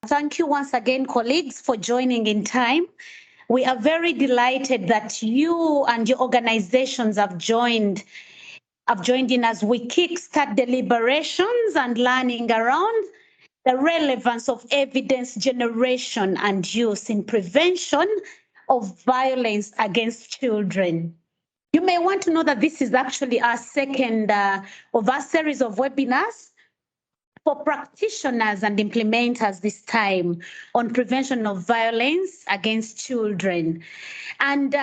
Thank you once again, colleagues, for joining in time. We are very delighted that you and your organizations have joined in as we kickstart deliberations and learning around the relevance of evidence generation and use in prevention of violence against children. You may want to know that this is actually our second of our series of webinars for practitioners and implementers this time on prevention of violence against children. And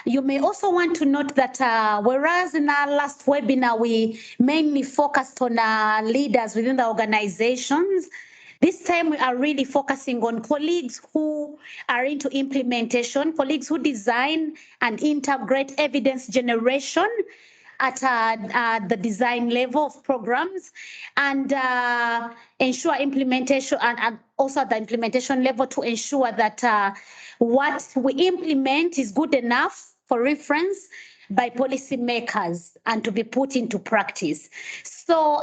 you may also want to note that whereas in our last webinar, we mainly focused on leaders within the organizations, this time we are really focusing on colleagues who are into implementation, colleagues who design and integrate evidence generation at the design level of programs and ensure implementation and also at the implementation level to ensure that what we implement is good enough for reference by policymakers and to be put into practice. So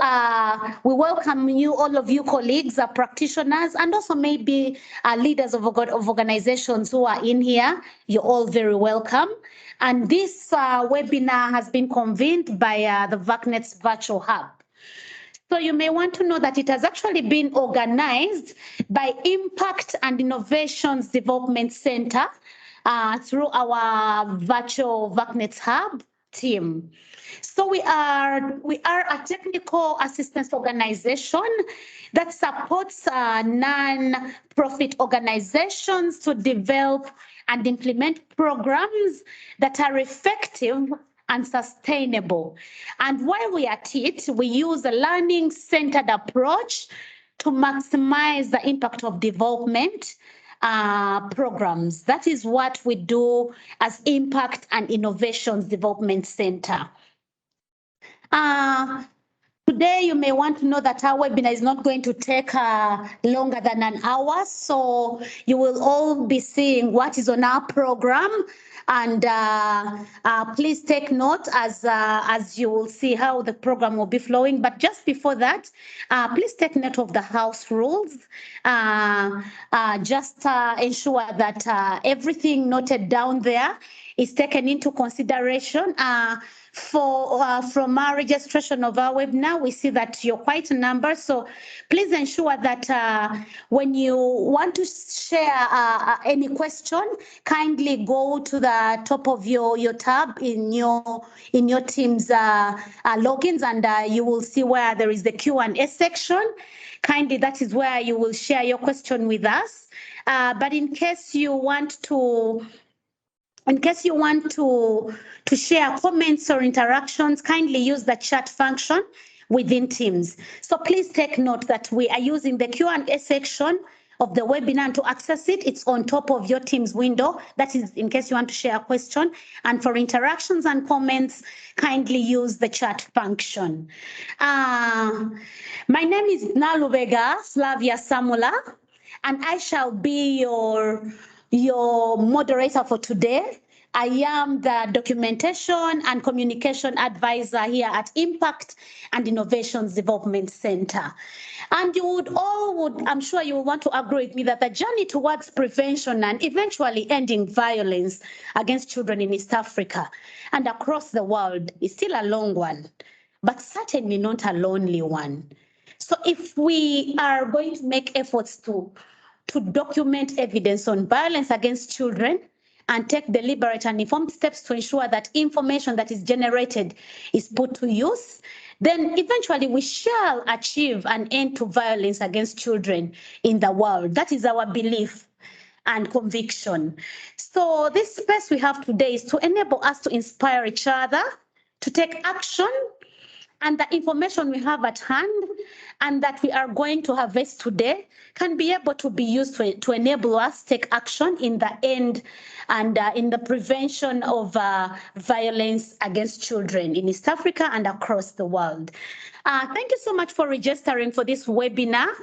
we welcome you, all of you colleagues, practitioners, and also maybe leaders of organizations who are in here. You're all very welcome. And this webinar has been convened by the VACNet's virtual hub. So you may want to know that it has actually been organized by Impact and Innovations Development Center through our virtual VACNet hub team. So we are a technical assistance organization that supports non-profit organizations to develop and implement programs that are effective and sustainable. And while we are at it, we use a learning-centered approach to maximize the impact of development programs. That is what we do as Impact and Innovations Development Center. Today, you may want to know that our webinar is not going to take longer than an hour. So you will all be seeing what is on our program. And please take note as you will see how the program will be flowing. But just before that, please take note of the house rules. Just ensure that everything noted down there is taken into consideration. From our registration of our webinar, we see that you're quite a number. So please ensure that when you want to share any question, kindly go to the top of your tab in your team's logins, and you will see where there is the Q&A section. Kindly, that is where you will share your question with us. But in case you want to share comments or interactions, kindly use the chat function within Teams. So please take note that we are using the Q&A section of the webinar. To access it, it's on top of your Teams window. That is in case you want to share a question. And for interactions and comments, kindly use the chat function. My name is Nalubega Slavia Samula, and I shall be your moderator for today. I am the documentation and communication advisor here at Impact and Innovations Development Center. And I'm sure you will want to agree with me that the journey towards prevention and eventually ending violence against children in East Africa and across the world is still a long one, but certainly not a lonely one. So if we are going to make efforts to document evidence on violence against children and take deliberate and informed steps to ensure that information that is generated is put to use, then eventually we shall achieve an end to violence against children in the world. That is our belief and conviction. So this space we have today is to enable us to inspire each other to take action, and the information we have at hand and that we are going to harvest today can be able to be used to enable us to take action in the end and in the prevention of violence against children in East Africa and across the world. Thank you so much for registering for this webinar.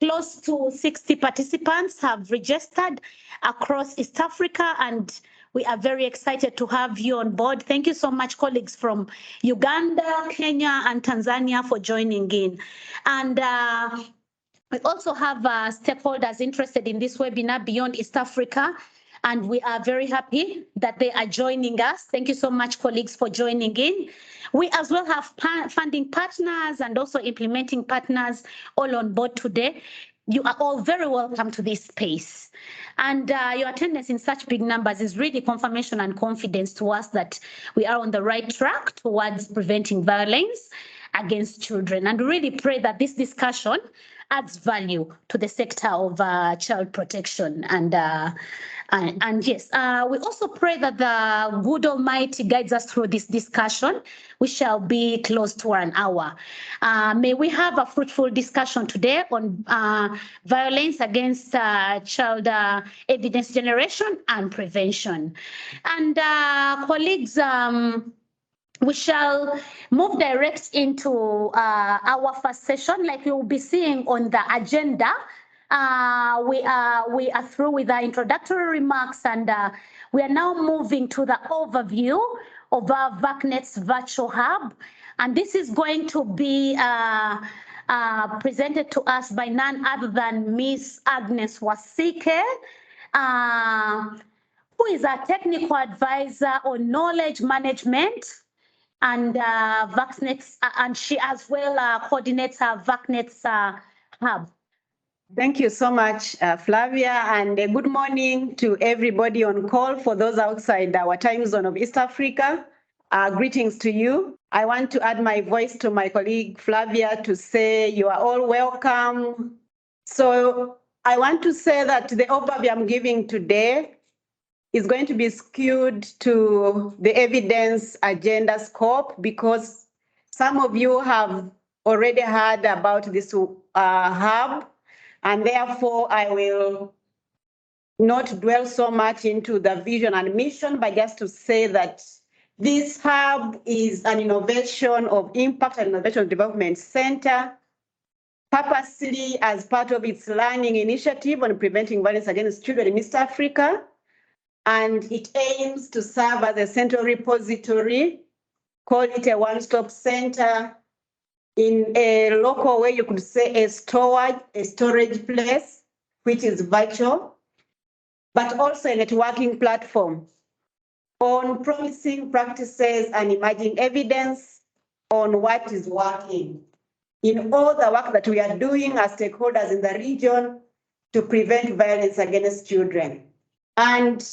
Close to 60 participants have registered across East Africa, and we are very excited to have you on board. Thank you so much, colleagues from Uganda, Kenya, and Tanzania for joining in. And We also have stakeholders interested in this webinar beyond East Africa, and we are very happy that they are joining us. Thank you so much, colleagues, for joining in. We as well have funding partners and also implementing partners all on board today. You are all very welcome to this space. And your attendance in such big numbers is really confirmation and confidence to us that we are on the right track towards preventing violence against children. And we really pray that this discussion adds value to the sector of child protection. And yes, we also pray that the good Almighty guides us through this discussion. We shall be close to an hour. May we have a fruitful discussion today on violence against child evidence generation and prevention. And colleagues, we shall move direct into our first session. Like you will be seeing on the agenda, we are through with our introductory remarks, and we are now moving to the overview of our VACNet's virtual hub. And this is going to be presented to us by none other than Miss Agnes Wasike, who is a technical advisor on knowledge management and VACNet's, and she as well coordinates our VACNet's hub. Thank you so much, Flavia, and good morning to everybody on call. For those outside our time zone of East Africa, greetings to you. I want to add my voice to my colleague Flavia to say you are all welcome. So I want to say that the overview I'm giving today is going to be skewed to the evidence agenda scope, because some of you have already heard about this hub, and therefore I will not dwell so much into the vision and mission, but just to say that this hub is an innovation of Impact and Innovation Development Center, purposely as part of its learning initiative on preventing violence against children in East Africa. And it aims to serve as a central repository, call it a one-stop center, in a local way you could say a storage place, which is virtual, but also a networking platform on promising practices and emerging evidence on what is working in all the work that we are doing as stakeholders in the region to prevent violence against children. And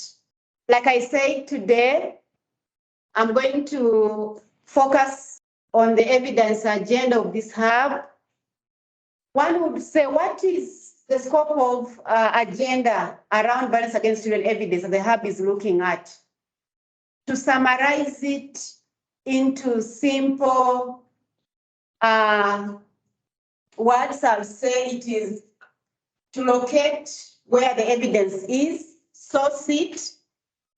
like I said today, I'm going to focus on the evidence agenda of this hub. One would say, what is the scope of agenda around violence against children evidence that the hub is looking at? To summarize it into simple words, I'll say it is to locate where the evidence is, source it,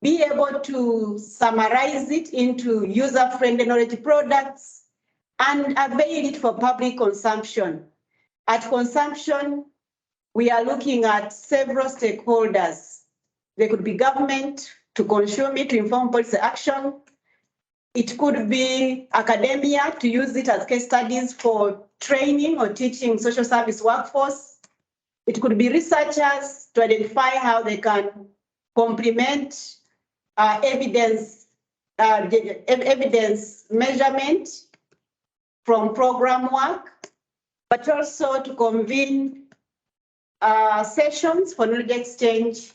be able to summarize it into user-friendly knowledge products, and avail it for public consumption. At consumption, we are looking at several stakeholders. There could be government to consume it, to inform policy action. It could be academia to use it as case studies for training or teaching social service workforce. It could be researchers to identify how they can complement evidence measurement from program work, but also to convene sessions for knowledge exchange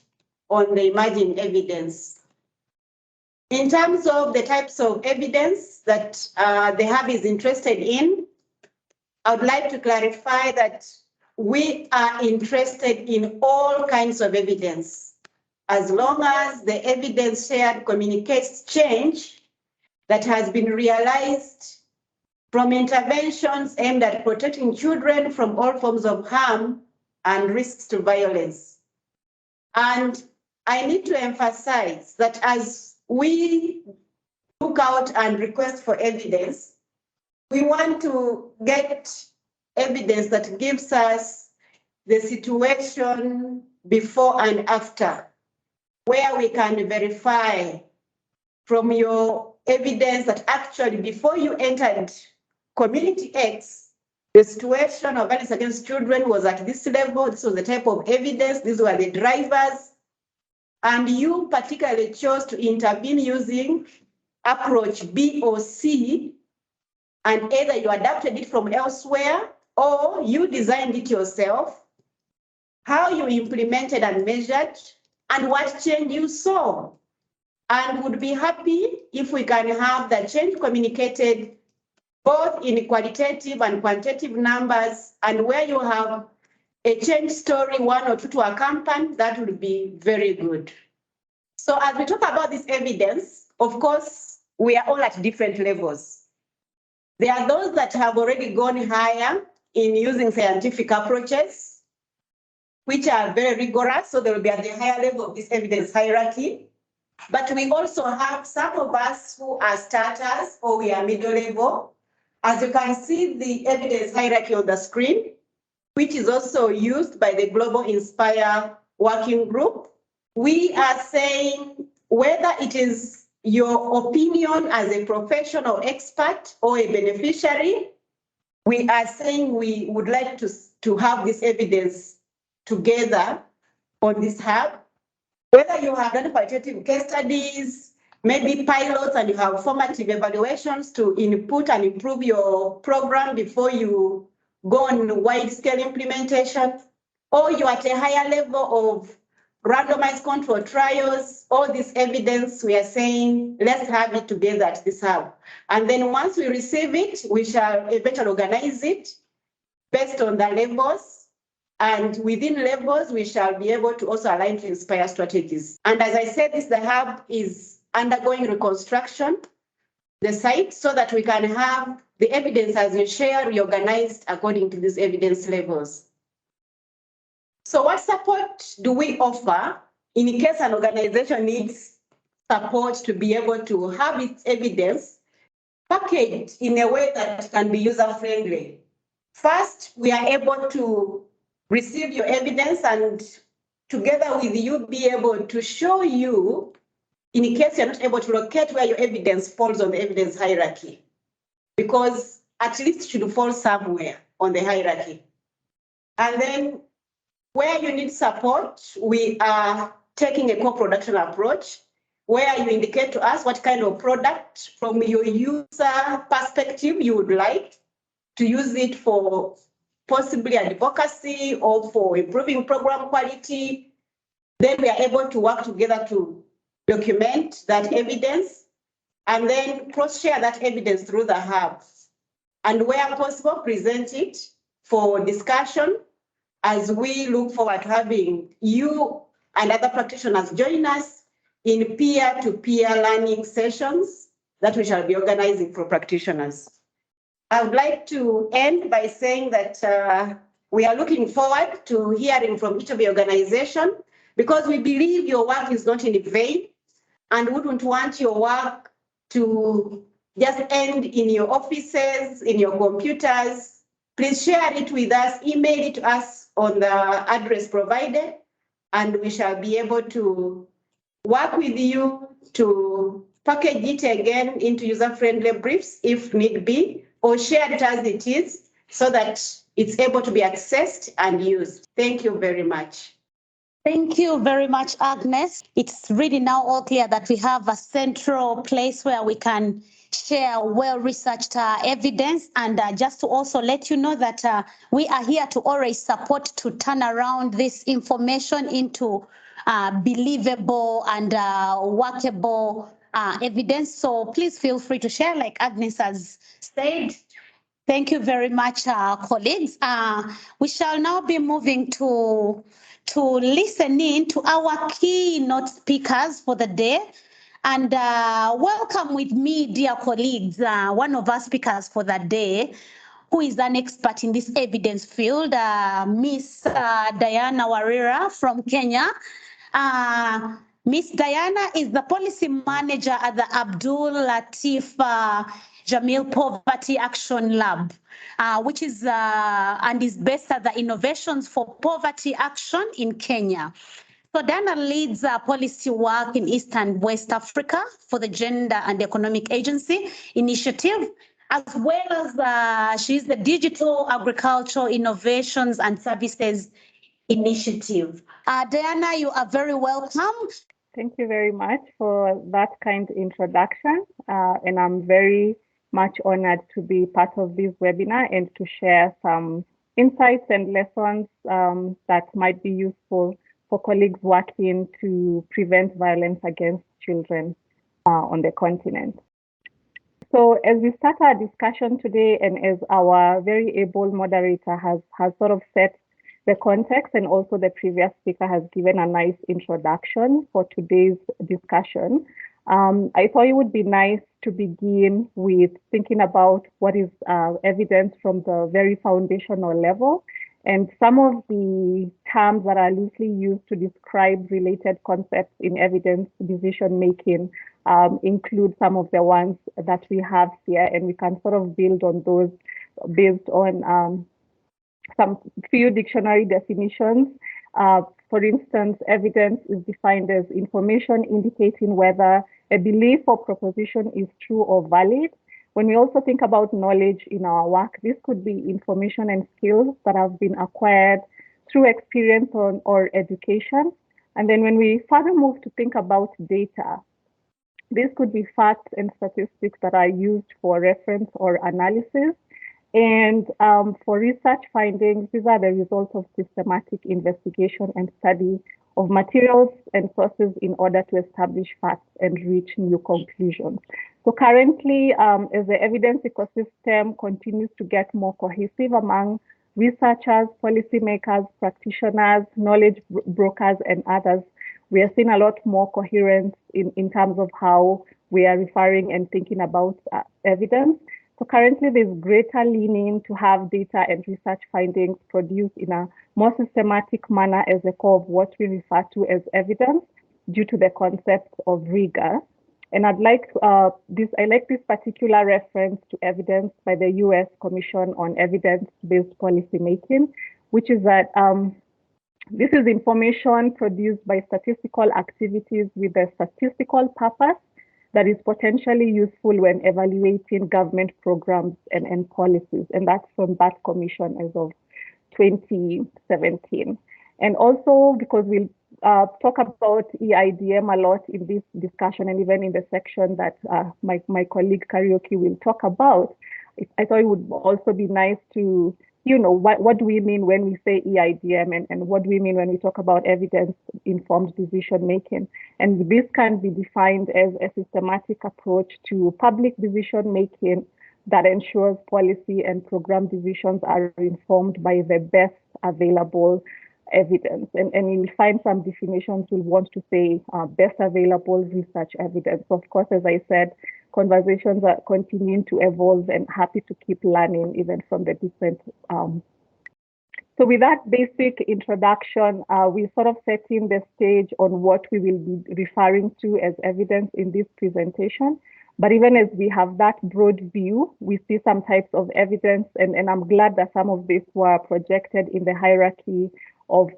on the emerging evidence. In terms of the types of evidence that the hub is interested in, I would like to clarify that we are interested in all kinds of evidence, as long as the evidence shared communicates change that has been realized from interventions aimed at protecting children from all forms of harm and risks to violence. And I need to emphasize that as we look out and request for evidence, we want to get evidence that gives us the situation before and after, where we can verify from your evidence that actually before you entered community X, the situation of violence against children was at this level. This was the type of evidence. These were the drivers. And you particularly chose to intervene using approach B or C, and either you adapted it from elsewhere or you designed it yourself, how you implemented and measured, and what change you saw. And would be happy if we can have the change communicated both in qualitative and quantitative numbers, and where you have a change story, one or two to accompany, that would be very good. So as we talk about this evidence, of course, we are all at different levels. There are those that have already gone higher in using scientific approaches, which are very rigorous, so they will be at the higher level of this evidence hierarchy. But we also have some of us who are starters or we are middle level. As you can see the evidence hierarchy on the screen, which is also used by the Global Inspire Working Group. We are saying whether it is your opinion as a professional expert or a beneficiary, we are saying we would like to have this evidence together on this hub. Whether you have done qualitative case studies, maybe pilots, and you have formative evaluations to input and improve your program before you go on wide-scale implementation, or you're at a higher level of randomized control trials, all this evidence, we are saying, let's have it together at this hub. And then once we receive it, we shall eventually organize it based on the levels. And within levels, we shall be able to also align to inspire strategies. And as I said, the hub is undergoing reconstruction, the site, so that we can have the evidence as we share reorganized according to these evidence levels. So what support do we offer in case an organization needs support to be able to have its evidence packaged in a way that can be user-friendly? First, we are able to receive your evidence and together with you be able to show you in case you're not able to locate where your evidence falls on the evidence hierarchy, because at least it should fall somewhere on the hierarchy. And then where you need support, we are taking a co-production approach where you indicate to us what kind of product from your user perspective you would like to use it for, possibly advocacy or for improving program quality. Then we are able to work together to document that evidence and then cross-share that evidence through the hub. And where possible, present it for discussion as we look forward to having you and other practitioners join us in peer-to-peer learning sessions that we shall be organizing for practitioners. I would like to end by saying that we are looking forward to hearing from each of the organization, because we believe your work is not in vain and wouldn't want your work to just end in your offices, in your computers. Please share it with us, email it to us on the address provided, and we shall be able to work with you to package it again into user-friendly briefs if need be, or share it as it is so that it's able to be accessed and used. Thank you very much. Thank you very much, Agnes. It's really now all clear that we have a central place where we can share well-researched evidence, and just to also let you know that we are here to always support to turn around this information into believable and workable evidence. So please feel free to share, like Agnes has said. Thank you very much, colleagues. We shall now be moving to listen in to our keynote speakers for the day. And welcome with me, dear colleagues, one of our speakers for the day, who is an expert in this evidence field, Miss Diana Warira from Kenya. Miss Diana is the policy manager at the Abdul Latif Jamil Poverty Action Lab, which is and is based at the Innovations for Poverty Action in Kenya. So Diana leads policy work in East and West Africa for the Gender and Economic Agency Initiative, as well as she's the Digital Agricultural Innovations and Services Initiative. Diana, you are very welcome. Thank you very much for that kind introduction. And I'm very much honored to be part of this webinar and to share some insights and lessons that might be useful for colleagues working to prevent violence against children on the continent. So as we start our discussion today, and as our very able moderator has sort of set the context, and also the previous speaker has given a nice introduction for today's discussion, I thought it would be nice to begin with thinking about what is evidence from the very foundational level. And some of the terms that are loosely used to describe related concepts in evidence decision making include some of the ones that we have here, and we can sort of build on those based on some few dictionary definitions. For instance, evidence is defined as information indicating whether a belief or proposition is true or valid. When we also think about knowledge in our work, this could be information and skills that have been acquired through experience or education. And then when we further move to think about data, this could be facts and statistics that are used for reference or analysis. And for research findings, these are the results of systematic investigation and study of materials and sources in order to establish facts and reach new conclusions. So currently, as the evidence ecosystem continues to get more cohesive among researchers, policymakers, practitioners, knowledge brokers, and others, we are seeing a lot more coherence in terms of how we are referring and thinking about evidence. So currently, there's greater leaning to have data and research findings produced in a more systematic manner as a core of what we refer to as evidence, due to the concept of rigor. And I like this particular reference to evidence by the U.S. Commission on Evidence-Based Policymaking, which is that this is information produced by statistical activities with a statistical purpose that is potentially useful when evaluating government programs and policies. And that's from that commission as of 2017. And also, because we'll talk about EIDM a lot in this discussion, and even in the section that my colleague Karaoke will talk about, I thought it would also be nice to, what do we mean when we say EIDM, and what do we mean when we talk about evidence-informed decision making? And this can be defined as a systematic approach to public decision making that ensures policy and program decisions are informed by the best available evidence. And you'll find some definitions will want to say best available research evidence. Of course, as I said, conversations are continuing to evolve, and happy to keep learning even from the different. So with that basic introduction, we're sort of setting the stage on what we will be referring to as evidence in this presentation. But even as we have that broad view, we see some types of evidence, and I'm glad that some of these were projected in the hierarchy of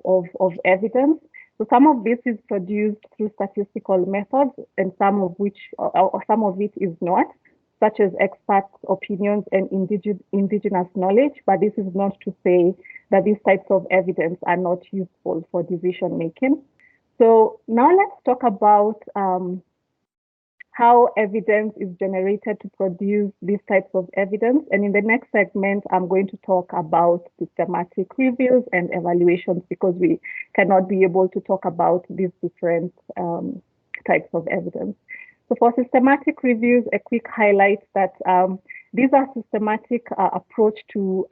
evidence. So some of this is produced through statistical methods, and some of it is not, such as experts' opinions and indigenous knowledge. But this is not to say that these types of evidence are not useful for decision making. So now let's talk about how evidence is generated to produce these types of evidence. And in the next segment, I'm going to talk about systematic reviews and evaluations, because we cannot be able to talk about these different types of evidence. So for systematic reviews, a quick highlight that these are a systematic approach to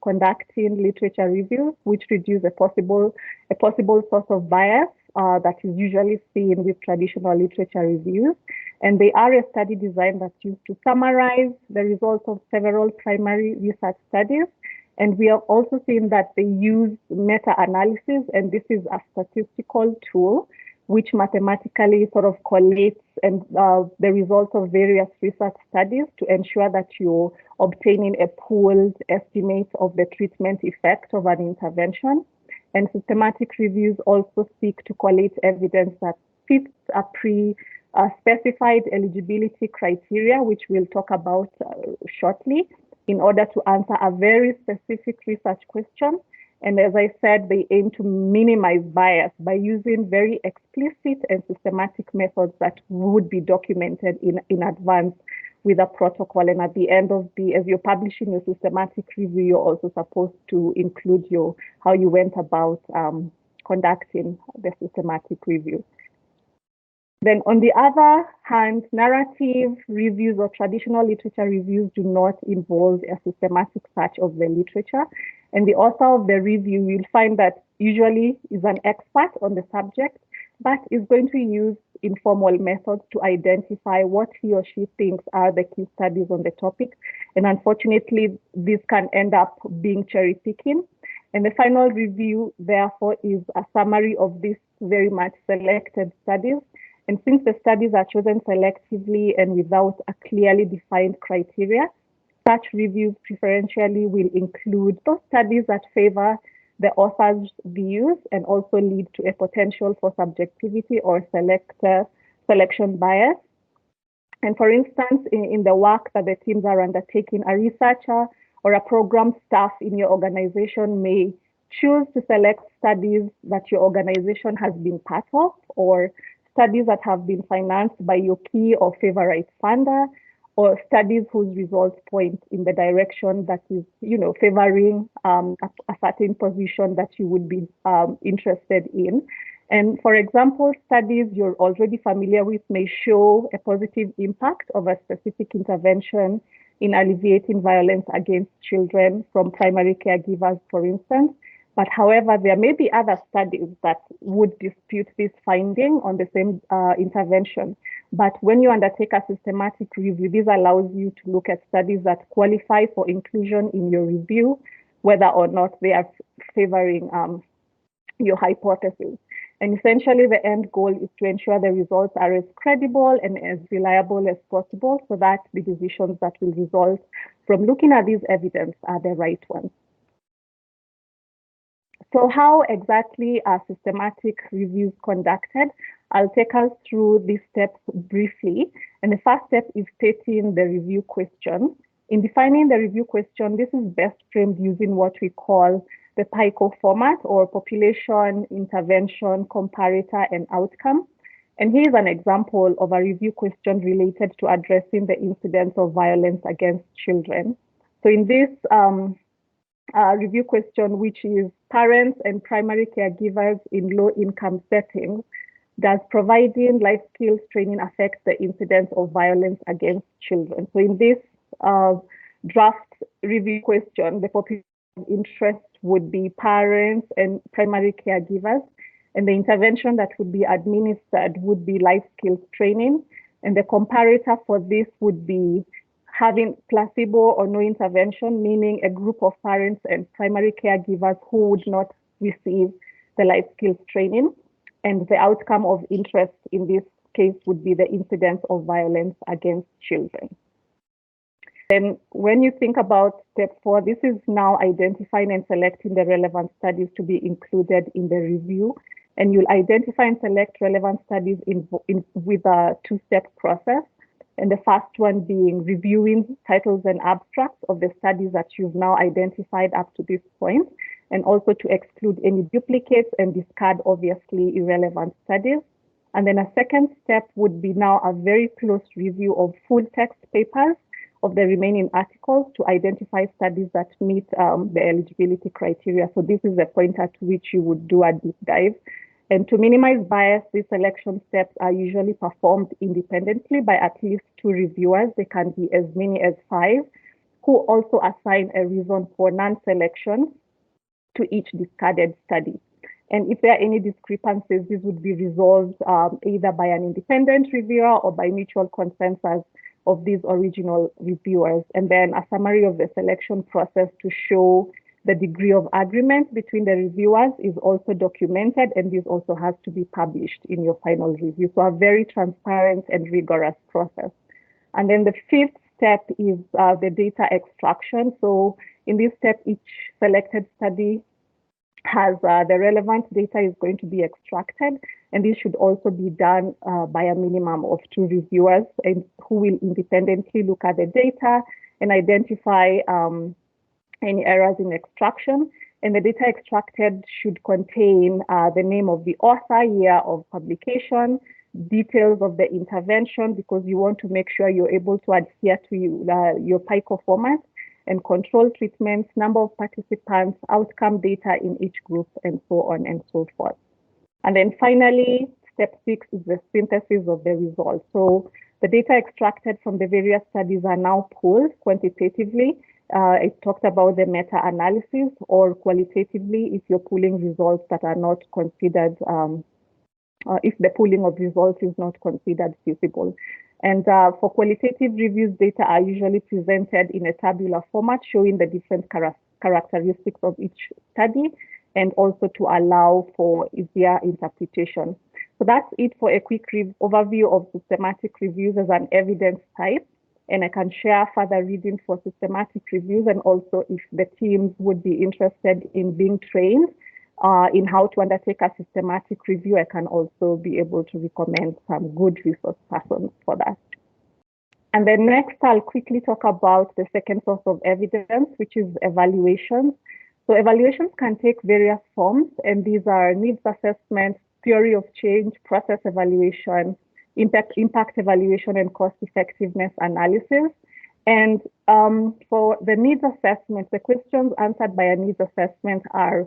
conducting literature reviews, which reduce a possible source of bias that is usually seen with traditional literature reviews. And they are a study design that's used to summarize the results of several primary research studies. And we are also seeing that they use meta-analysis, and this is a statistical tool which mathematically sort of collates and the results of various research studies to ensure that you're obtaining a pooled estimate of the treatment effect of an intervention. And systematic reviews also seek to collate evidence that fits a specified eligibility criteria, which we'll talk about shortly, in order to answer a very specific research question. And as I said, they aim to minimize bias by using very explicit and systematic methods that would be documented in advance with a protocol. And at the end of as you're publishing your systematic review, you're also supposed to include how you went about conducting the systematic review. Then on the other hand, narrative reviews or traditional literature reviews do not involve a systematic search of the literature. And the author of the review, you'll find that usually is an expert on the subject, but is going to use informal methods to identify what he or she thinks are the key studies on the topic. And unfortunately, this can end up being cherry picking. And the final review, therefore, is a summary of these very much selected studies. And since the studies are chosen selectively and without a clearly defined criteria, such reviews preferentially will include those studies that favor the author's views and also lead to a potential for subjectivity or selection bias. And for instance, in the work that the teams are undertaking, a researcher or a program staff in your organization may choose to select studies that your organization has been part of, or studies that have been financed by your key or favorite funder, or studies whose results point in the direction that is, favoring a certain position that you would be interested in. And for example, studies you're already familiar with may show a positive impact of a specific intervention in alleviating violence against children from primary caregivers, for instance. But however, there may be other studies that would dispute this finding on the same intervention. But when you undertake a systematic review, this allows you to look at studies that qualify for inclusion in your review, whether or not they are favoring your hypothesis. And essentially, the end goal is to ensure the results are as credible and as reliable as possible so that the decisions that will result from looking at this evidence are the right ones. So how exactly are systematic reviews conducted? I'll take us through these steps briefly. And the first step is stating the review question. In defining the review question, this is best framed using what we call the PICO format, or population, intervention, comparator, and outcome. And here's an example of a review question related to addressing the incidence of violence against children. So in this review question, which is parents and primary caregivers in low-income settings, does providing life skills training affect the incidence of violence against children? So in this draft review question, the population of interest would be parents and primary caregivers, and the intervention that would be administered would be life skills training, and the comparator for this would be having placebo or no intervention, meaning a group of parents and primary caregivers who would not receive the life skills training. And the outcome of interest in this case would be the incidence of violence against children. And when you think about step 4, this is now identifying and selecting the relevant studies to be included in the review. And you'll identify and select relevant studies with a 2-step process. And the first one being reviewing titles and abstracts of the studies that you've now identified up to this point, and also to exclude any duplicates and discard obviously irrelevant studies. And then a second step would be now a very close review of full text papers of the remaining articles to identify studies that meet the eligibility criteria. So this is the point at which you would do a deep dive. And to minimize bias, these selection steps are usually performed independently by at least 2 reviewers. They can be as many as 5, who also assign a reason for non-selection to each discarded study. And if there are any discrepancies, this would be resolved either by an independent reviewer or by mutual consensus of these original reviewers. And then a summary of the selection process to show the degree of agreement between the reviewers is also documented, and this also has to be published in your final review. So a very transparent and rigorous process. And then the 5th step is the data extraction. So in this step, each selected study has the relevant data is going to be extracted, and this should also be done by a minimum of 2 reviewers and who will independently look at the data and identify any errors in extraction. And the data extracted should contain the name of the author, year of publication, details of the intervention, because you want to make sure you're able to adhere to your PICO format, and control treatments, number of participants, outcome data in each group, and so on and so forth. And then finally, step 6 is the synthesis of the results. So the data extracted from the various studies are now pooled quantitatively. It talked about the meta-analysis, or qualitatively if you're pooling results that are not considered, if the pooling of results is not considered feasible. And for qualitative reviews, data are usually presented in a tabular format showing the different characteristics of each study, and also to allow for easier interpretation. So that's it for a quick overview of systematic reviews as an evidence type. And I can share further reading for systematic reviews, and also if the teams would be interested in being trained in how to undertake a systematic review, I can also be able to recommend some good resource persons for that. And then next, I'll quickly talk about the second source of evidence, which is evaluations. So evaluations can take various forms, and these are needs assessment, theory of change, process evaluation, impact evaluation, and cost effectiveness analysis. And for the needs assessment, the questions answered by a needs assessment are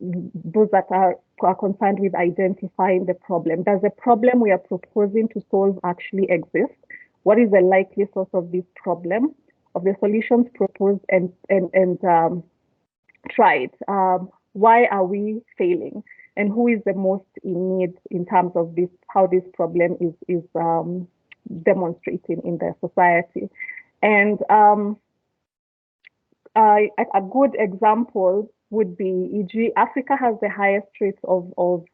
those that are concerned with identifying the problem. Does the problem we are proposing to solve actually exist? What is the likely source of this problem, of the solutions proposed and tried? Why are we failing? And who is the most in need in terms of this, how this problem is demonstrating in the society? And a good example would be, e.g., Africa has the highest rate of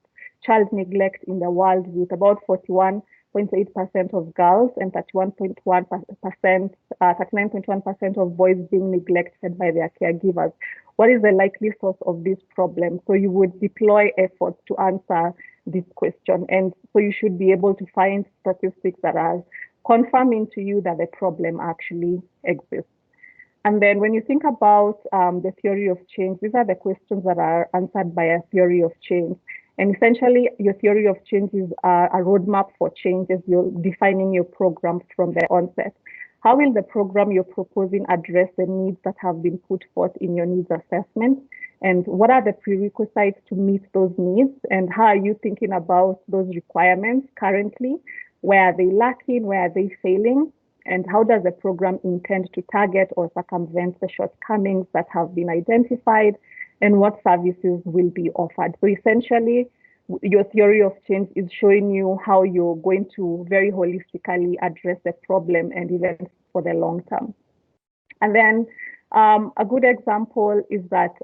child neglect in the world, with about 41.8% of girls and 39.1% of boys being neglected by their caregivers. What is the likely source of this problem? So you would deploy efforts to answer this question. And so you should be able to find statistics that are confirming to you that the problem actually exists. And then when you think about the theory of change, these are the questions that are answered by a theory of change. And essentially, your theory of change is a roadmap for change as you're defining your program from the onset. How will the program you're proposing address the needs that have been put forth in your needs assessment? And what are the prerequisites to meet those needs? And how are you thinking about those requirements currently? Where are they lacking? Where are they failing? And how does the program intend to target or circumvent the shortcomings that have been identified? And what services will be offered? So essentially, your theory of change is showing you how you're going to very holistically address the problem, and even for the long term. And then a good example is that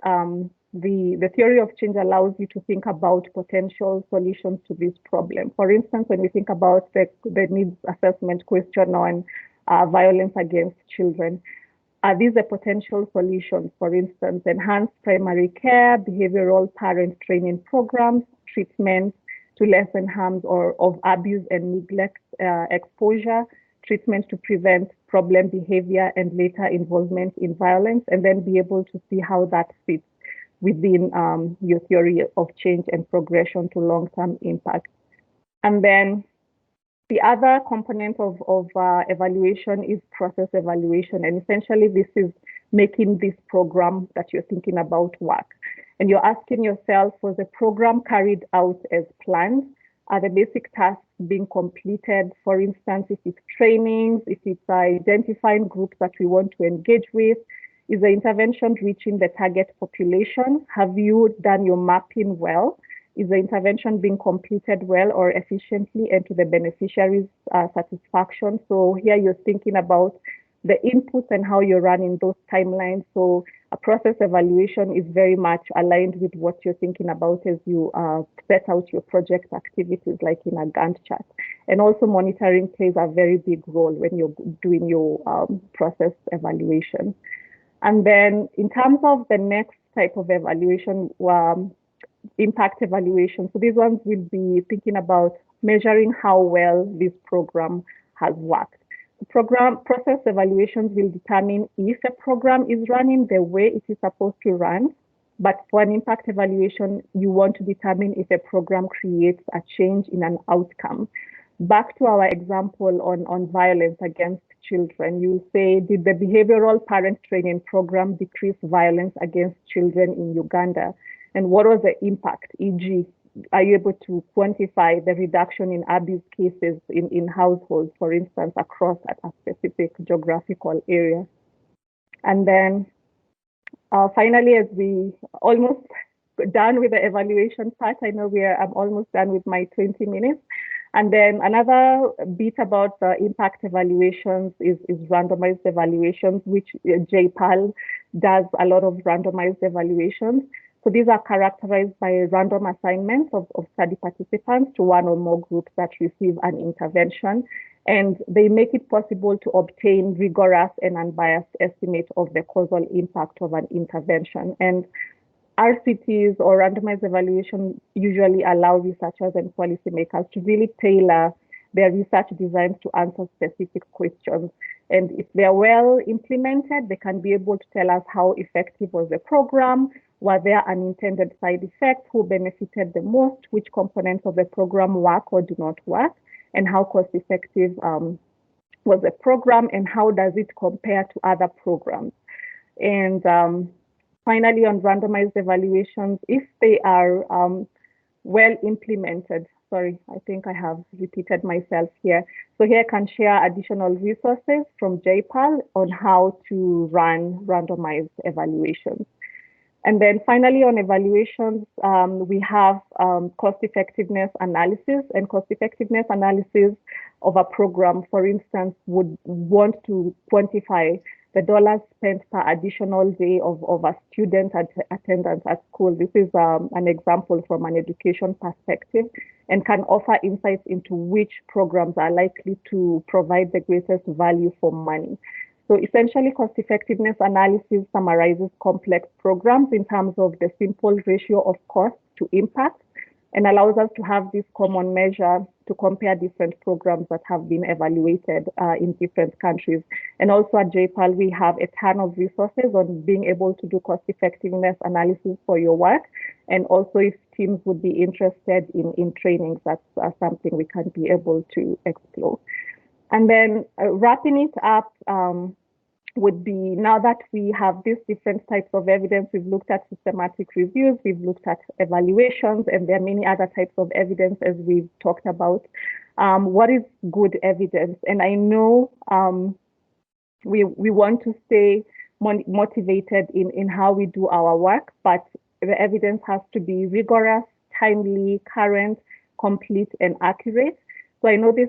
the theory of change allows you to think about potential solutions to this problem. For instance, when we think about the needs assessment question on violence against children, these are potential solutions. For instance, enhanced primary care, behavioral parent training programs, treatments to lessen harms of abuse and neglect exposure, treatments to prevent problem behavior and later involvement in violence, and then be able to see how that fits within your theory of change and progression to long-term impact. And then the other component of evaluation is process evaluation. And essentially, this is making this program that you're thinking about work. And you're asking yourself, was the program carried out as planned? Are the basic tasks being completed? For instance, if it's trainings, if it's identifying groups that we want to engage with, is the intervention reaching the target population? Have you done your mapping well? Is the intervention being completed well or efficiently and to the beneficiaries' satisfaction? So here you're thinking about the inputs and how you're running those timelines. So a process evaluation is very much aligned with what you're thinking about as you set out your project activities, like in a Gantt chart. And also monitoring plays a very big role when you're doing your process evaluation. And then in terms of the next type of evaluation, impact evaluation. So these ones will be thinking about measuring how well this program has worked. Program process evaluations will determine if a program is running the way it is supposed to run. But for an impact evaluation, you want to determine if a program creates a change in an outcome. Back to our example on violence against children, you'll say, did the behavioral parent training program decrease violence against children in Uganda? And what was the impact? E.g., are you able to quantify the reduction in abuse cases in households, for instance, across a specific geographical area? And then finally, as we almost done with the evaluation part, I know I'm almost done with my 20 minutes. And then another bit about the impact evaluations is randomized evaluations, which JPAL does a lot of randomized evaluations. So these are characterized by random assignments of study participants to one or more groups that receive an intervention. And they make it possible to obtain rigorous and unbiased estimate of the causal impact of an intervention. And RCTs or randomized evaluation usually allow researchers and policymakers to really tailor their research designs to answer specific questions. And if they're well implemented, they can be able to tell us how effective was the program, were there unintended side effects, who benefited the most, which components of the program work or do not work, and how cost effective was the program, and how does it compare to other programs. And finally, on randomized evaluations, if they are well implemented, sorry, I think I have repeated myself here. So here I can share additional resources from JPAL on how to run randomized evaluations. And then finally, on evaluations, we have cost effectiveness analysis, and cost effectiveness analysis of a program, for instance, would want to quantify the dollars spent per additional day of a student attendance at school. This is an example from an education perspective, and can offer insights into which programs are likely to provide the greatest value for money. So essentially, cost effectiveness analysis summarizes complex programs in terms of the simple ratio of cost to impact, and allows us to have this common measure to compare different programs that have been evaluated in different countries. And also at JPAL, we have a ton of resources on being able to do cost effectiveness analysis for your work. And also, if teams would be interested in trainings, that's something we can be able to explore. And then wrapping it up, would be, now that we have these different types of evidence, we've looked at systematic reviews, we've looked at evaluations, and there are many other types of evidence as we've talked about. What is good evidence? And I know we want to stay motivated in how we do our work, but the evidence has to be rigorous, timely, current, complete, and accurate. So I know these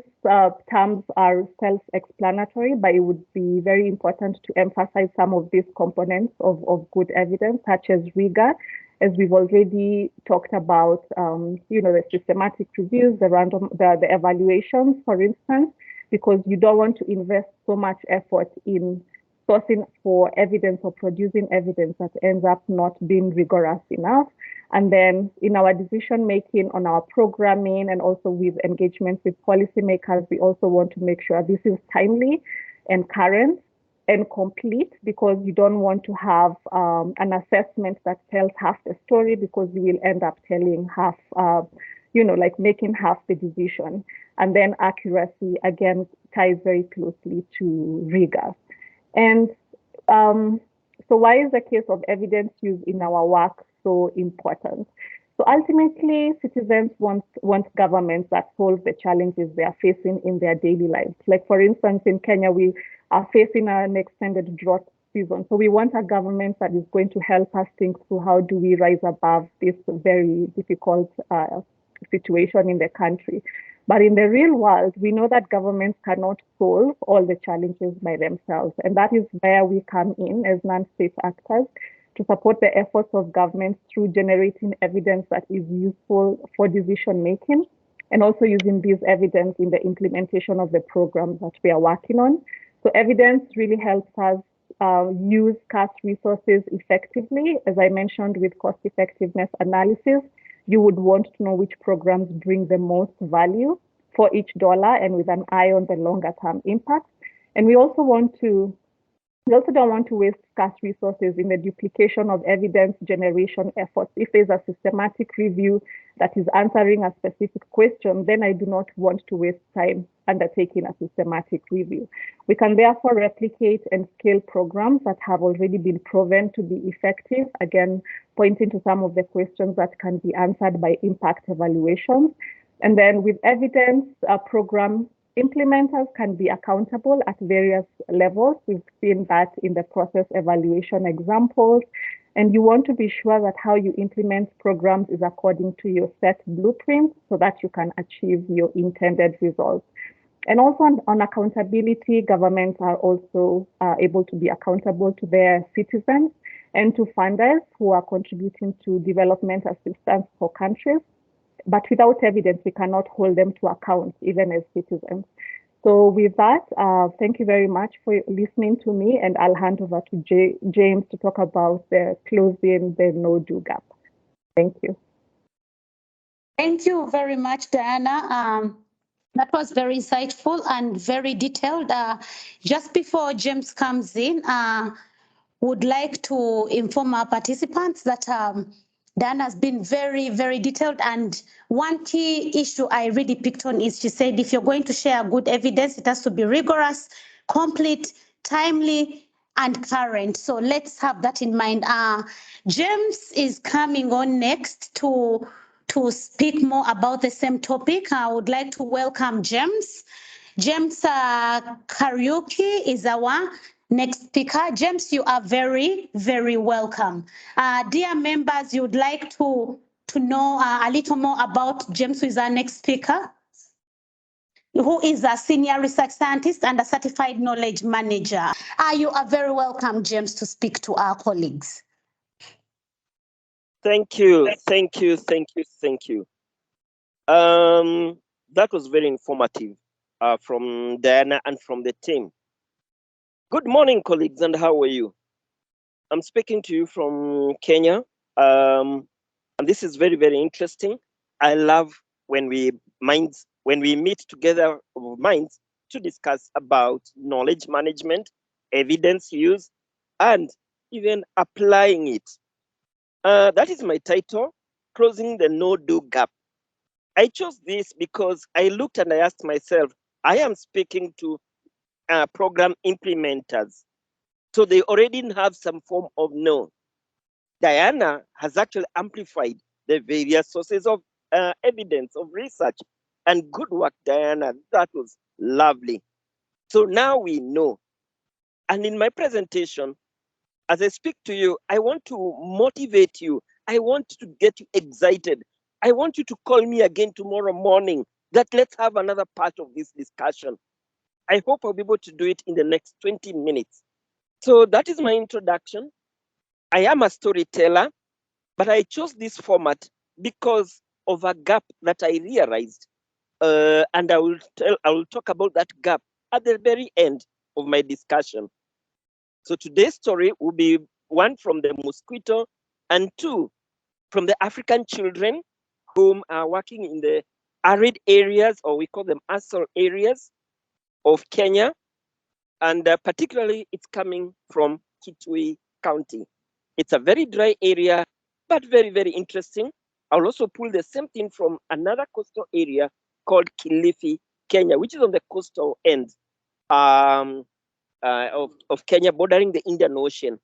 terms are self-explanatory, but it would be very important to emphasize some of these components of good evidence, such as rigor, as we've already talked about, the systematic reviews, the evaluations, for instance, because you don't want to invest so much effort in sourcing for evidence or producing evidence that ends up not being rigorous enough. And then in our decision making on our programming and also with engagements with policymakers, we also want to make sure this is timely and current and complete, because you don't want to have an assessment that tells half the story, because you will end up telling half, making half the decision. And then accuracy, again, ties very closely to rigor. And so why is the case of evidence use in our work so important? So ultimately, citizens want governments that solve the challenges they are facing in their daily lives. Like, for instance, in Kenya, we are facing an extended drought season. So we want a government that is going to help us think through how do we rise above this very difficult situation in the country. But in the real world, we know that governments cannot solve all the challenges by themselves. And that is where we come in as non-state actors to support the efforts of governments through generating evidence that is useful for decision making, and also using this evidence in the implementation of the programs that we are working on. So evidence really helps us use scarce resources effectively. As I mentioned with cost effectiveness analysis, you would want to know which programs bring the most value for each dollar and with an eye on the longer term impact. And we also don't want to waste scarce resources in the duplication of evidence generation efforts. If there's a systematic review that is answering a specific question, then I do not want to waste time undertaking a systematic review. We can therefore replicate and scale programs that have already been proven to be effective, again, pointing to some of the questions that can be answered by impact evaluations. And then with evidence, program implementers can be accountable at various levels. We've seen that in the process evaluation examples. And you want to be sure that how you implement programs is according to your set blueprint so that you can achieve your intended results. And also on accountability, governments are also able to be accountable to their citizens and to funders who are contributing to development assistance for countries. But without evidence, we cannot hold them to account, even as citizens. So with that, thank you very much for listening to me, and I'll hand over to James to talk about the closing the no-do gap. Thank you. Thank you very much, Diana. That was very insightful and very detailed. Just before James comes in, would like to inform our participants that Diana has been very, very detailed. And one key issue I really picked on is she said, if you're going to share good evidence, it has to be rigorous, complete, timely, and current. So let's have that in mind. James is coming on next to speak more about the same topic. I would like to welcome James. James Kariuki is our next speaker. James, you are very, very welcome. Dear members, you would like to know a little more about James, who is our next speaker, who is a senior research scientist and a certified knowledge manager. You are very welcome, James, to speak to our colleagues. Thank you. That was very informative from Diana and from the team. Good morning, colleagues, and how are you? I'm speaking to you from Kenya, and this is very, very interesting. I love when we meet together of minds to discuss about knowledge management, evidence use, and even applying it. That is my title, Closing the No-Do Gap. I chose this because I looked and I asked myself, I am speaking to program implementers. So they already have some form of no. Diana has actually amplified the various sources of evidence, of research. And good work, Diana. That was lovely. So now we know. And in my presentation, as I speak to you, I want to motivate you. I want to get you excited. I want you to call me again tomorrow morning that let's have another part of this discussion. I hope I'll be able to do it in the next 20 minutes. So that is my introduction. I am a storyteller, but I chose this format because of a gap that I realized. And I will talk about that gap at the very end of my discussion. So today's story will be one from the mosquito and two from the African children whom are working in the arid areas, or we call them ASAL areas of Kenya. And particularly it's coming from Kitui County. It's a very dry area, but very, very interesting. I'll also pull the same thing from another coastal area called Kilifi, Kenya, which is on the coastal end of Kenya, bordering the Indian Ocean.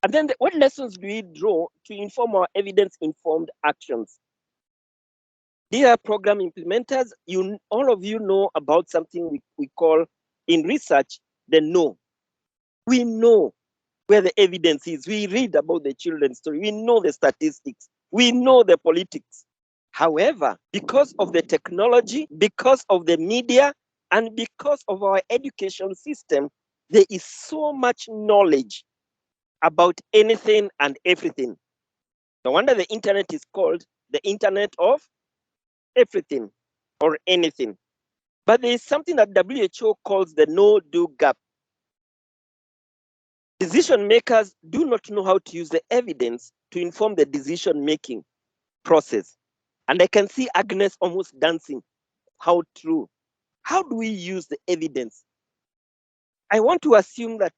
And then what lessons do we draw to inform our evidence-informed actions? Dear program implementers, all of you know about something we call in research the no. We know where the evidence is. We read about the children's story. We know the statistics. We know the politics. However, because of the technology, because of the media, and because of our education system, there is so much knowledge about anything and everything. No wonder the internet is called the internet of everything or anything. But there is something that WHO calls the no-do gap. Decision makers do not know how to use the evidence to inform the decision-making process. And I can see Agnes almost dancing. How true. How do we use the evidence? I want to assume that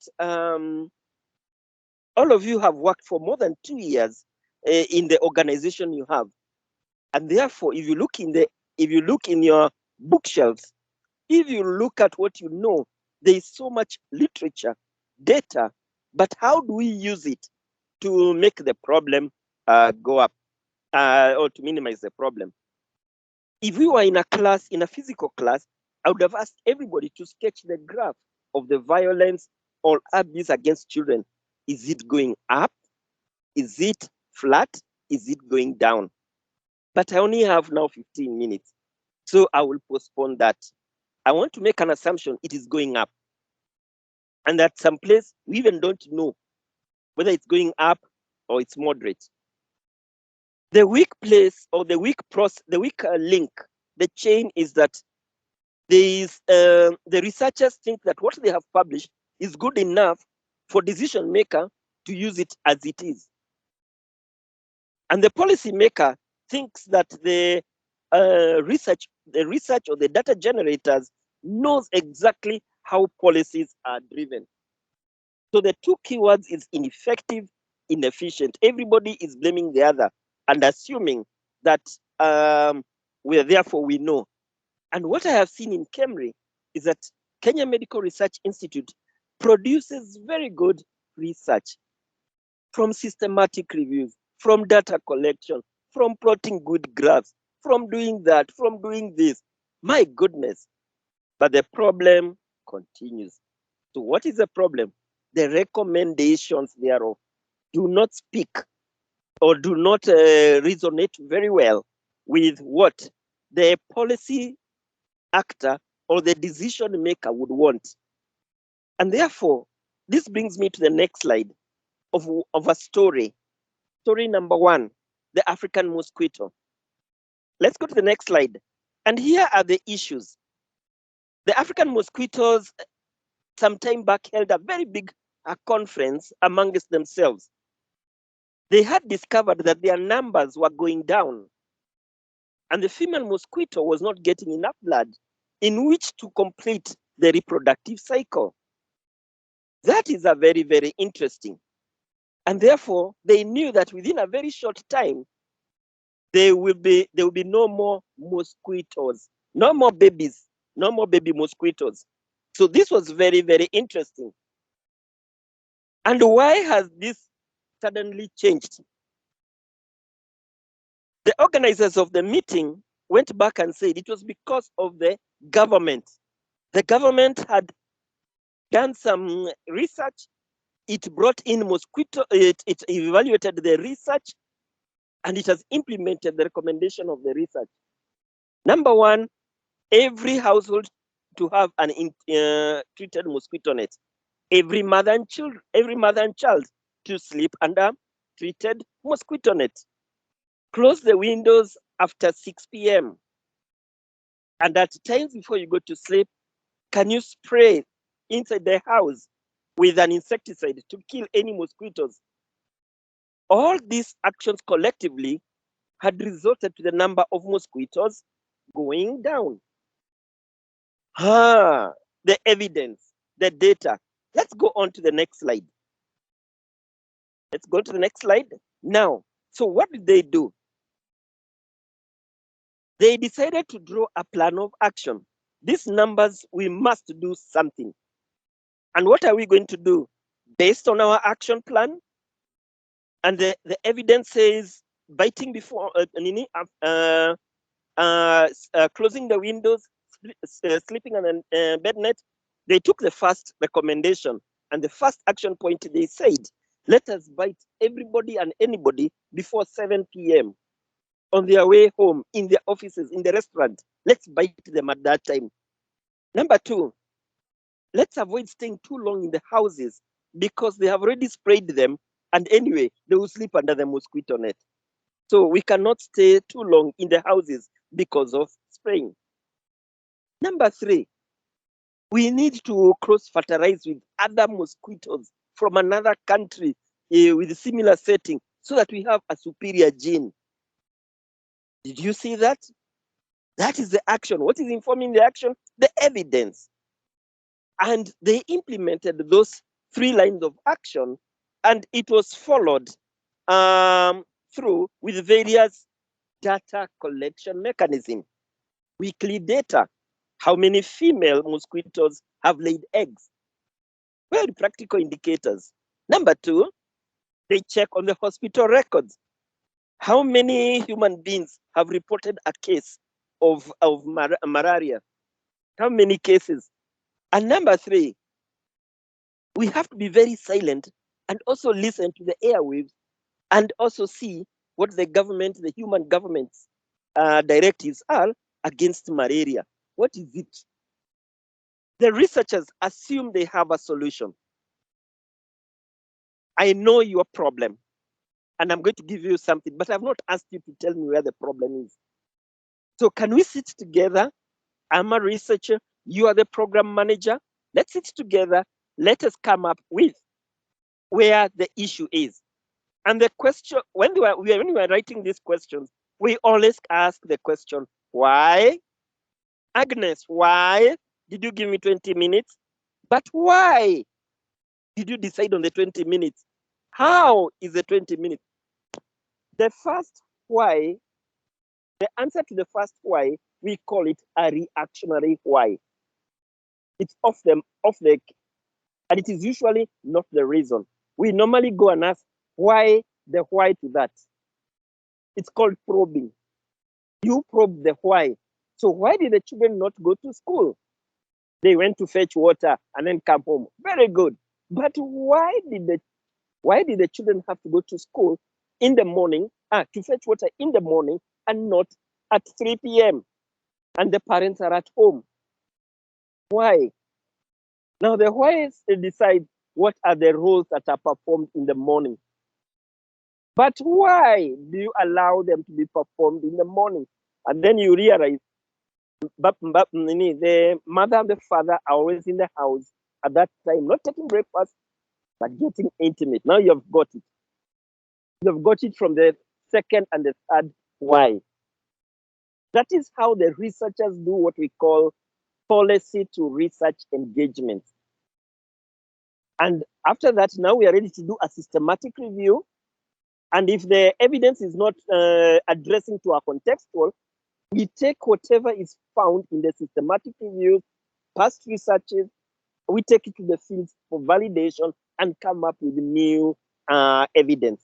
all of you have worked for more than 2 years in the organization you have. And therefore, if you look in your bookshelves, if you look at what you know, there is so much literature, data, but how do we use it to make the problem go up or to minimize the problem? If we were in a class, in a physical class, I would have asked everybody to sketch the graph of the violence or abuse against children. Is it going up? Is it flat? Is it going down? But I only have now 15 minutes, so I will postpone that. I want to make an assumption it is going up. And at some place, we even don't know whether it's going up or it's moderate. The weak place or the weak link, the chain is that the researchers think that what they have published is good enough for decision maker to use it as it is. And the policy maker thinks that the research or the data generators knows exactly how policies are driven. So the two keywords is ineffective, inefficient. Everybody is blaming the other and assuming that therefore we know. And what I have seen in KEMRI is that Kenya Medical Research Institute produces very good research from systematic reviews, from data collection, from plotting good graphs, from doing that, from doing this. My goodness. But the problem continues. So what is the problem? The recommendations thereof do not speak or do not resonate very well with what the policy actor or the decision maker would want. And therefore, this brings me to the next slide of a story. Story number 1, the African mosquito. Let's go to the next slide. And here are the issues. The African mosquitoes some time back held a very big conference amongst themselves. They had discovered that their numbers were going down and the female mosquito was not getting enough blood in which to complete the reproductive cycle. That is a very, very interesting. And therefore, they knew that within a very short time, there will be no more mosquitoes, no more babies, no more baby mosquitoes. So this was very, very interesting. And why has this suddenly changed? The organizers of the meeting went back and said it was because of the government. The government had done some research. It brought in mosquito, it evaluated the research, and it has implemented the recommendation of the research. Number 1, every household to have an treated mosquito net. Every mother and child to sleep under treated mosquito net. Close the windows after 6 p.m. And at times before you go to sleep, can you spray inside the house with an insecticide to kill any mosquitoes? All these actions collectively had resulted to the number of mosquitoes going down. The evidence, the data. Let's go on to the next slide. Let's go to the next slide. Now, so what did they do? They decided to draw a plan of action. These numbers, we must do something. And what are we going to do? Based on our action plan, and the evidence says biting before, closing the windows, sleeping on a bed net. They took the first recommendation and the first action point. They said, let us bite everybody and anybody before 7 p.m. on their way home, in their offices, in the restaurant. Let's bite them at that time. Number 2, let's avoid staying too long in the houses because they have already sprayed them, and anyway, they will sleep under the mosquito net. So we cannot stay too long in the houses because of spraying. Number 3, we need to cross-fertilize with other mosquitoes from another country with a similar setting so that we have a superior gene. Did you see that? That is the action. What is informing the action? The evidence. And they implemented those 3 lines of action, and it was followed through with various data collection mechanism. Weekly data. How many female mosquitoes have laid eggs? Very practical indicators. Number 2, they check on the hospital records. How many human beings have reported a case of malaria? How many cases? And number 3, we have to be very silent and also listen to the airwaves and also see what the government, the human government's directives are against malaria. What is it? The researchers assume they have a solution. I know your problem, and I'm going to give you something, but I've not asked you to tell me where the problem is. So can we sit together? I'm a researcher, you are the program manager. Let's sit together. Let us come up with where the issue is. And the question, when we were writing these questions, we always ask the question, why? Agnes, why did you give me 20 minutes? But why did you decide on the 20 minutes? How is the 20 minutes? The first why, the answer to the first why, we call it a reactionary why. It's off the, and it is usually not the reason. We normally go and ask why to that. It's called probing. You probe the why. So why did the children not go to school? They went to fetch water and then come home. Very good. But why did the children have to go to school in the morning, to fetch water in the morning and not at 3 p.m. and the parents are at home? Why? Now the whys decide what are the roles that are performed in the morning. But why do you allow them to be performed in the morning? And then you realize the mother and the father are always in the house at that time, not taking breakfast, but getting intimate. Now you've got it. You've got it from the second and the third why. That is how the researchers do what we call policy to research engagement. And after that, now we are ready to do a systematic review. And if the evidence is not addressing to our contextual, we take whatever is found in the systematic reviews, past researches, we take it to the fields for validation and come up with new evidence.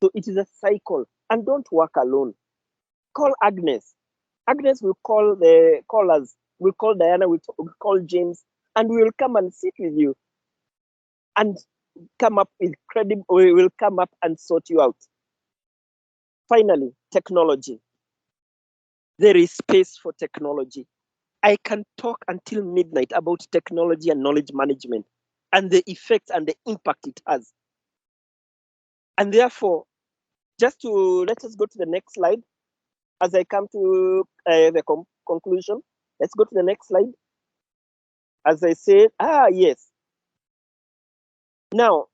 So it is a cycle, and don't work alone. Call Agnes. Agnes will call the callers. We'll call Diana, we'll call James, and we will come and sit with you and come up with credible, we will come up and sort you out. Finally, technology. There is space for technology. I can talk until midnight about technology and knowledge management and the effect and the impact it has. And therefore, just to let us go to the next slide as I come to the conclusion. Let's go to the next slide. As I said, yes. Now,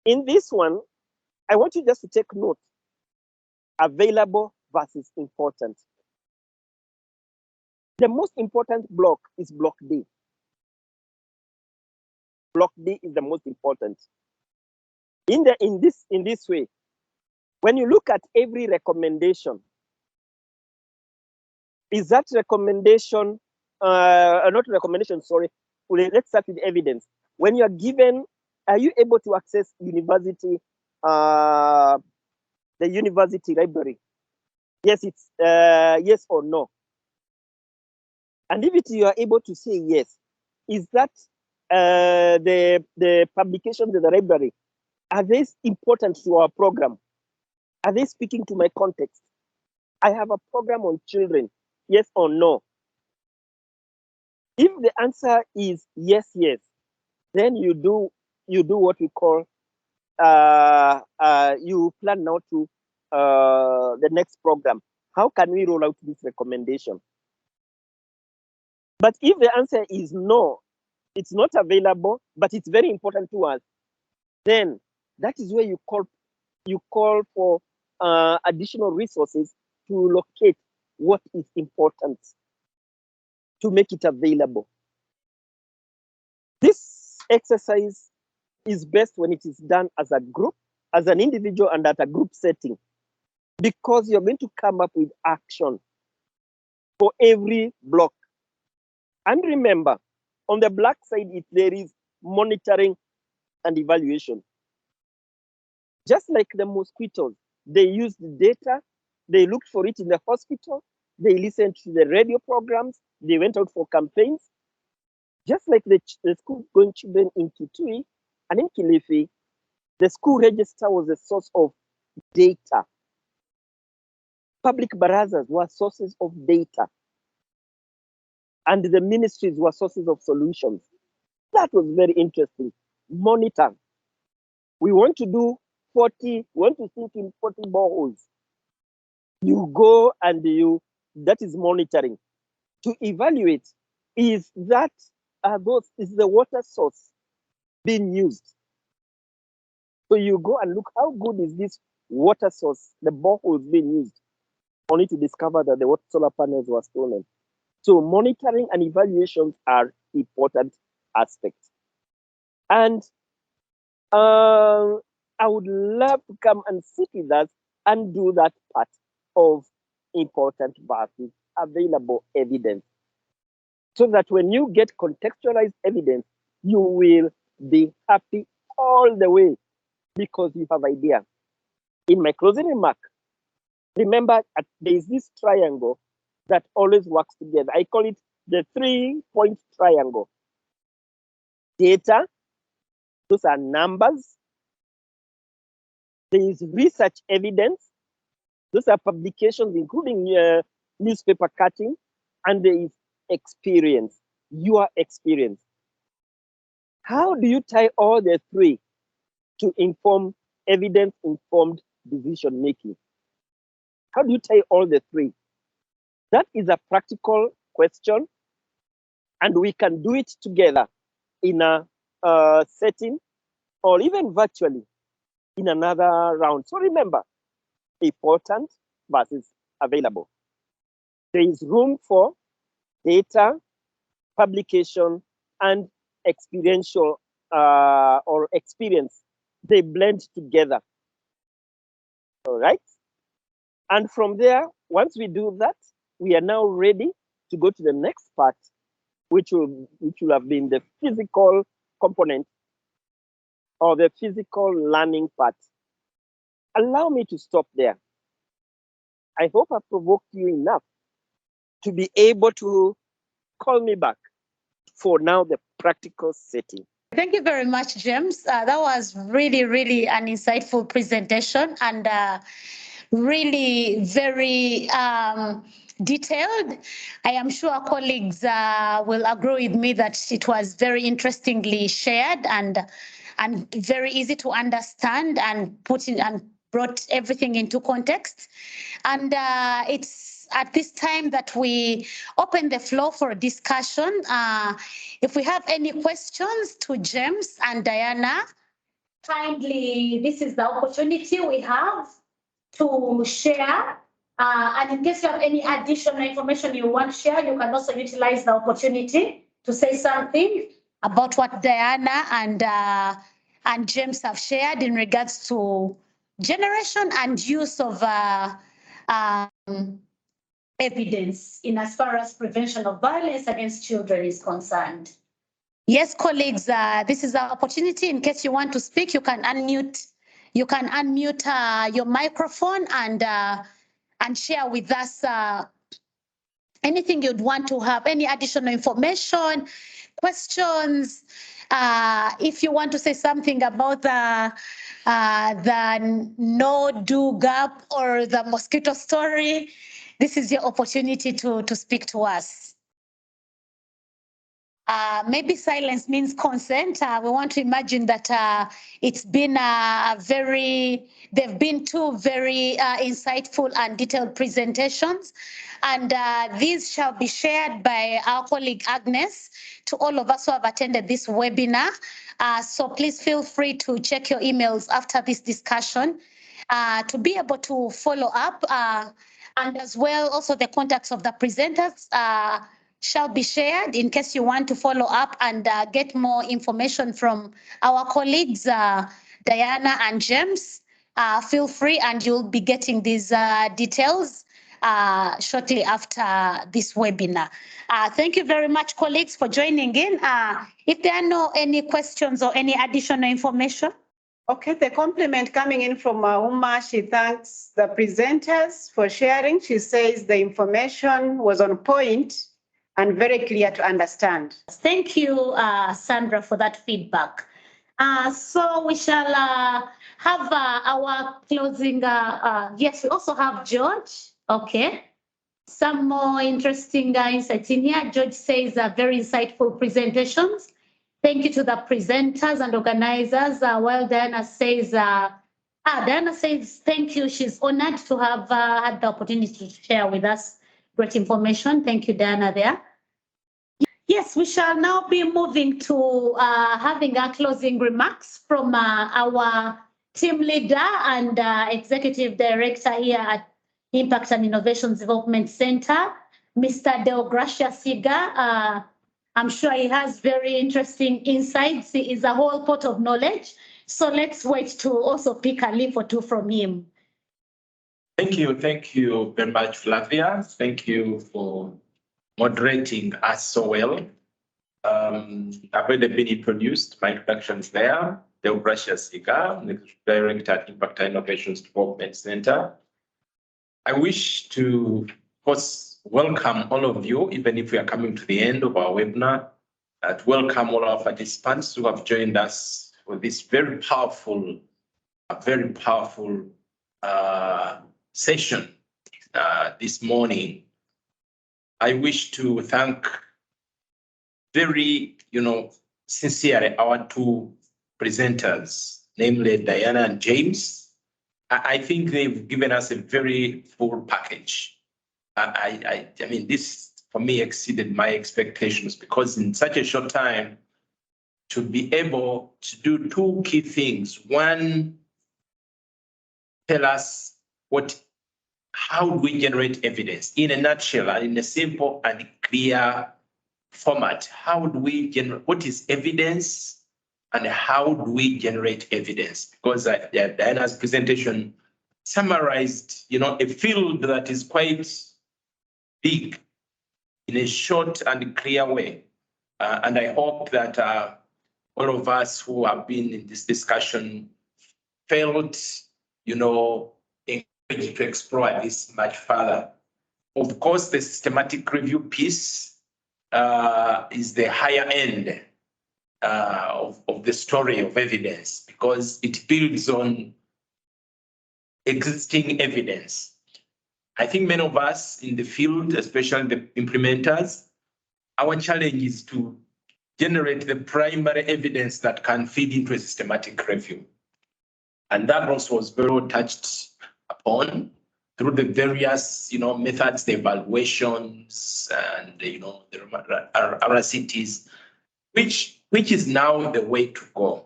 in this one, I want you just to take note. Available versus important. The most important block is block D. Block D is the most important. In this way, when you look at every recommendation, is that recommendation, not recommendation, sorry, let's start with evidence. When you are given, are you able to access university, the university library? Yes, it's yes or no. And if you are able to say yes, is that the publications in the library, are they important to our program? Are they speaking to my context? I have a program on children, yes or no? If the answer is yes, yes, then you do what we call you plan now to the next program. How can we roll out this recommendation? But if the answer is no, it's not available, but it's very important to us, then that is where you call for additional resources to locate what is important, to make it available. This exercise is best when it is done as a group, as an individual, and at a group setting, because you're going to come up with action for every block. And remember, on the black side, there is monitoring and evaluation. Just like the mosquitoes, they used data, they looked for it in the hospital, they listened to the radio programs, they went out for campaigns. Just like the school-going children in Kitui and in Kilifi, the school register was a source of data. Public barazas were sources of data. And the ministries were sources of solutions. That was very interesting. Monitor. We want to do 40, we want to think in 40 boreholes. You go and that is monitoring. To evaluate, is the water source being used? So you go and look, how good is this water source, the boreholes being used, only to discover that the solar panels were stolen. So monitoring and evaluations are important aspects. And I would love to come and sit with us and do that part of important versus available evidence, so that when you get contextualized evidence, you will be happy all the way because you have idea. In my closing remark, remember there is this triangle that always works together. I call it the 3-point triangle. Data, those are numbers. There is research evidence. Those are publications, including newspaper cutting. And there is experience, your experience. How do you tie all the three to inform evidence-informed decision making? How do you tie all the three? That is a practical question, and we can do it together in a setting or even virtually in another round. So remember, important versus available. There is room for data, publication, and experiential or experience. They blend together. All right. And from there, once we do that, we are now ready to go to the next part, which will have been the physical component or the physical learning part. Allow me to stop there. I hope I provoked you enough to be able to call me back for now the practical setting. Thank you very much, James. That was really, really an insightful presentation and really very detailed. I am sure colleagues will agree with me that it was very interestingly shared and very easy to understand and brought everything into context. And it's at this time that we open the floor for discussion. If we have any questions to James and Diana, kindly, this is the opportunity we have to share. And in case you have any additional information you want to share, you can also utilize the opportunity to say something about what Diana and James have shared in regards to generation and use of evidence in as far as prevention of violence against children is concerned. Yes, colleagues, this is our opportunity. In case you want to speak, you can unmute. You can unmute your microphone and share with us anything you'd want to have, any additional information, questions. If you want to say something about the no-do gap or the mosquito story, this is your opportunity to speak to us. Maybe silence means consent. We want to imagine that it's been they've been two very insightful and detailed presentations. And these shall be shared by our colleague Agnes to all of us who have attended this webinar. So please feel free to check your emails after this discussion to be able to follow up. And as well, also the contacts of the presenters shall be shared in case you want to follow up and get more information from our colleagues, Diana and James. Feel free and you'll be getting these details shortly after this webinar. Thank you very much, colleagues, for joining in. If there are any questions or any additional information. Okay, the compliment coming in from Uma, she thanks the presenters for sharing. She says the information was on point and very clear to understand. Thank you, Sandra, for that feedback. So we shall have our closing. Yes, we also have George. Okay. Some more interesting insights in here. George says very insightful presentations. Thank you to the presenters and organizers. While Diana says, thank you. She's honored to have had the opportunity to share with us great information. Thank you, Diana, there. Yes, we shall now be moving to having our closing remarks from our team leader and executive director here at Impact and Innovations Development Center, Mr. Deogracia Siga. I'm sure he has very interesting insights. He is a whole pot of knowledge. So let's wait to also pick a leaf or two from him. Thank you very much, Flavia. Thank you for moderating us so well. I've already been introduced. My introduction is there. Deogracia Siga, Director at Impact and Innovations Development Center. I wish to, of course, welcome all of you, even if we are coming to the end of our webinar, to welcome all our participants who have joined us for this very powerful session this morning. I wish to thank very, sincerely our two presenters, namely Diana and James. I think they've given us a very full package. I mean, this for me exceeded my expectations because in such a short time to be able to do two key things. One, tell us how do we generate evidence in a nutshell and in a simple and clear format. How do we generate, what is evidence and how do we generate evidence? Because Diana's presentation summarized, a field that is quite big in a short and clear way. And I hope that all of us who have been in this discussion felt, encouraged to explore this much further. Of course, the systematic review piece is the higher end of the story of evidence because it builds on existing evidence. I think many of us in the field, especially the implementers, our challenge is to generate the primary evidence that can feed into a systematic review. And that also was very well touched upon through the various, methods, the evaluations and, the RCTs, which is now the way to go.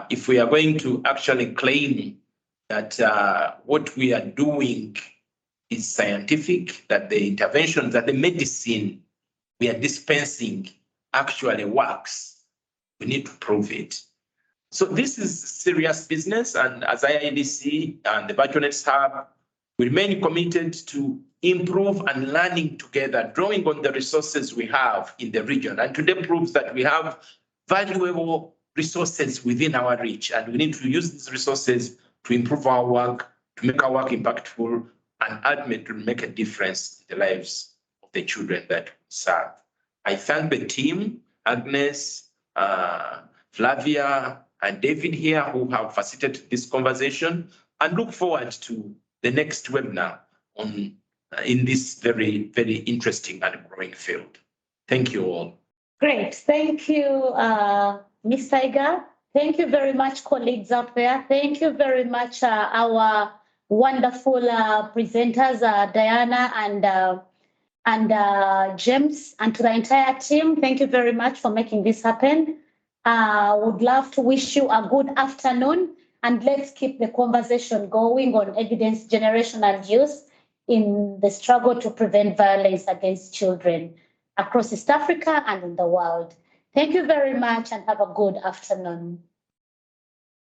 If we are going to actually claim that what we are doing is scientific, that the interventions, that the medicine we are dispensing actually works, we need to prove it. So this is serious business, and as IIDC and the VirtualNet Hub, we remain committed to improve and learning together, drawing on the resources we have in the region. And today proves that we have valuable resources within our reach, and we need to use these resources to improve our work, to make our work impactful, and ultimately make a difference in the lives of the children that we serve. I thank the team, Agnes, Flavia, and David here who have facilitated this conversation, and look forward to the next webinar in this very, very interesting and growing field. Thank you all. Great. Thank you, Ms. Tiger. Thank you very much, colleagues out there. Thank you very much, our wonderful presenters, Diana and James, and to the entire team. Thank you very much for making this happen. Would love to wish you a good afternoon, and let's keep the conversation going on evidence generation and use in the struggle to prevent violence against children across East Africa and in the world. Thank you very much and have a good afternoon.